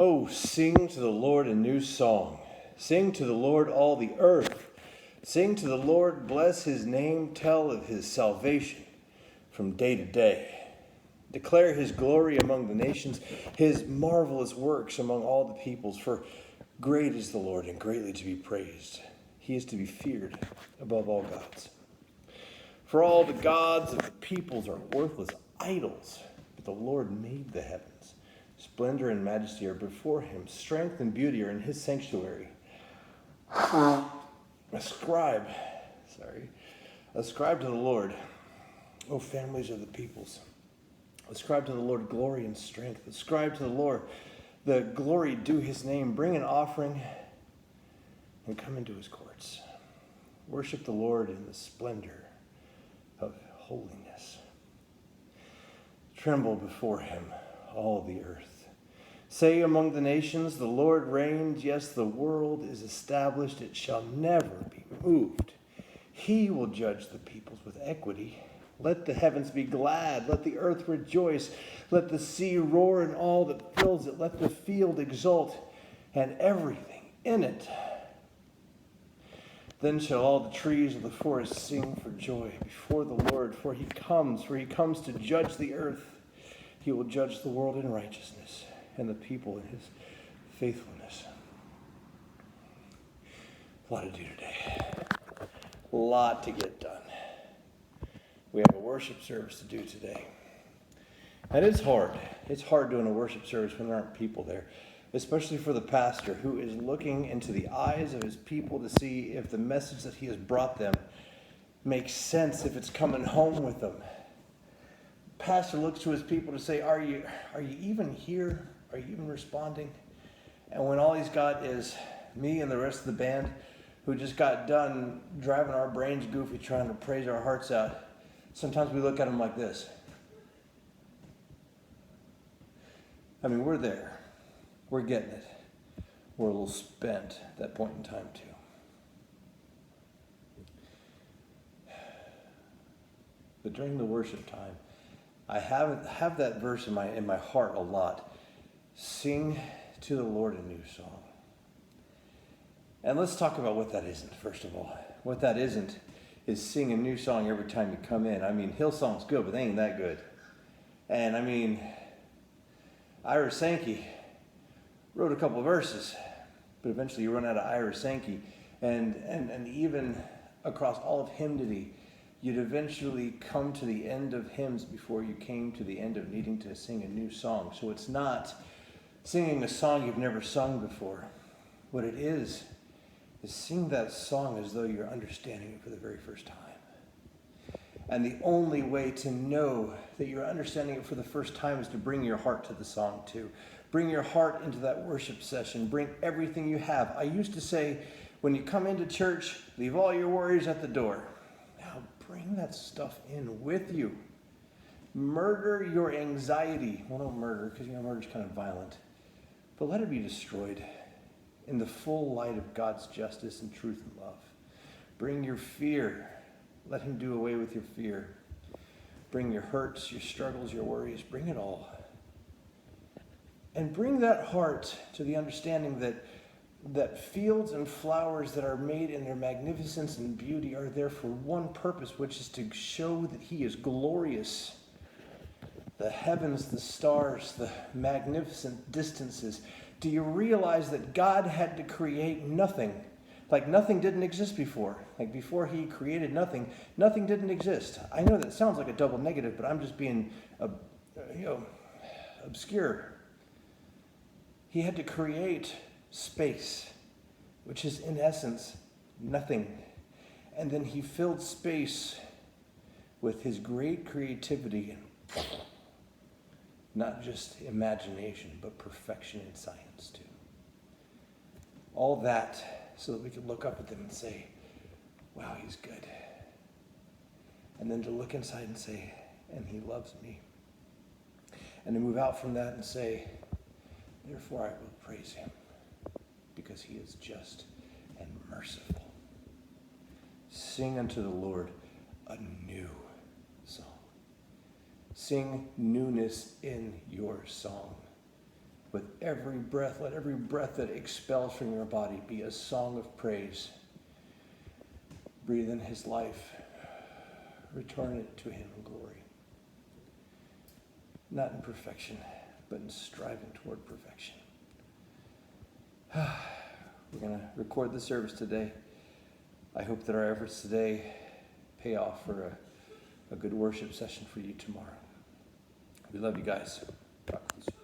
Oh, sing to the Lord a new song. Sing to the Lord all the earth. Sing to the Lord, bless his name, tell of his salvation from day to day. Declare his glory among the nations, his marvelous works among all the peoples. For great is the Lord and greatly to be praised. He is to be feared above all gods. For all the gods of the peoples are worthless idols, but the Lord made the heavens. Splendor and majesty are before him. Strength and beauty are in his sanctuary. Ascribe to the Lord, O families of the peoples. Ascribe to the Lord glory and strength. Ascribe to the Lord the glory due his name. Bring an offering and come into his courts. Worship the Lord in the splendor of holiness. Tremble before him, all the earth. Say among the nations, the Lord reigns. Yes, the world is established. It shall never be moved. He will judge the peoples with equity. Let the heavens be glad. Let the earth rejoice. Let the sea roar and all that fills it. Let the field exult and everything in it. Then shall all the trees of the forest sing for joy before the Lord, for he comes to judge the earth. He will judge the world in righteousness and the people in his faithfulness. A lot to do today. A lot to get done. We have a worship service to do today. And it's hard. It's hard doing a worship service when there aren't people there, especially for the pastor who is looking into the eyes of his people to see if the message that he has brought them makes sense, if it's coming home with them. The pastor looks to his people to say, are you even here? Are you even responding? And when all he's got is me and the rest of the band who just got done driving our brains goofy trying to praise our hearts out, sometimes we look at him like this. I mean, we're there. We're getting it. We're a little spent at that point in time, too. But during the worship time, I have that verse in my heart a lot. Sing to the Lord a new song. And let's talk about what that isn't, first of all. What that isn't is sing a new song every time you come in. I mean, Hillsong's good, but they ain't that good. And I mean, Ira Sankey wrote a couple of verses, but eventually you run out of Ira Sankey. And even across all of hymnody, you'd eventually come to the end of hymns before you came to the end of needing to sing a new song. So it's not singing a song you've never sung before. What it is sing that song as though you're understanding it for the very first time. And the only way to know that you're understanding it for the first time is to bring your heart to the song too. Bring your heart into that worship session. Bring everything you have. I used to say, when you come into church, leave all your worries at the door. Now bring that stuff in with you. Murder your anxiety. Well, don't murder, because murder's kind of violent. But let it be destroyed in the full light of God's justice and truth and love. Bring your fear. Let him do away with your fear. Bring your hurts, your struggles, your worries. Bring it all. And bring that heart to the understanding that fields and flowers that are made in their magnificence and beauty are there for one purpose, which is to show that he is glorious. The heavens, the stars, the magnificent distances. Do you realize that God had to create nothing? Like nothing didn't exist before. Like before he created nothing, nothing didn't exist. I know that sounds like a double negative, but I'm just being obscure. He had to create space, which is in essence nothing. And then he filled space with his great creativity and not just imagination, but perfection in science too. All that so that we could look up at them and say, wow, he's good. And then to look inside and say, and he loves me. And to move out from that and say, therefore I will praise him, because he is just and merciful. Sing unto the Lord a new song. Sing newness in your song with every breath, let every breath that expels from your body be a song of praise. Breathe in his life. Return it to him in glory. Not in perfection, but in striving toward perfection. We're going to record the service today. I hope that our efforts today pay off for a good worship session for you tomorrow. We love you guys. God bless you.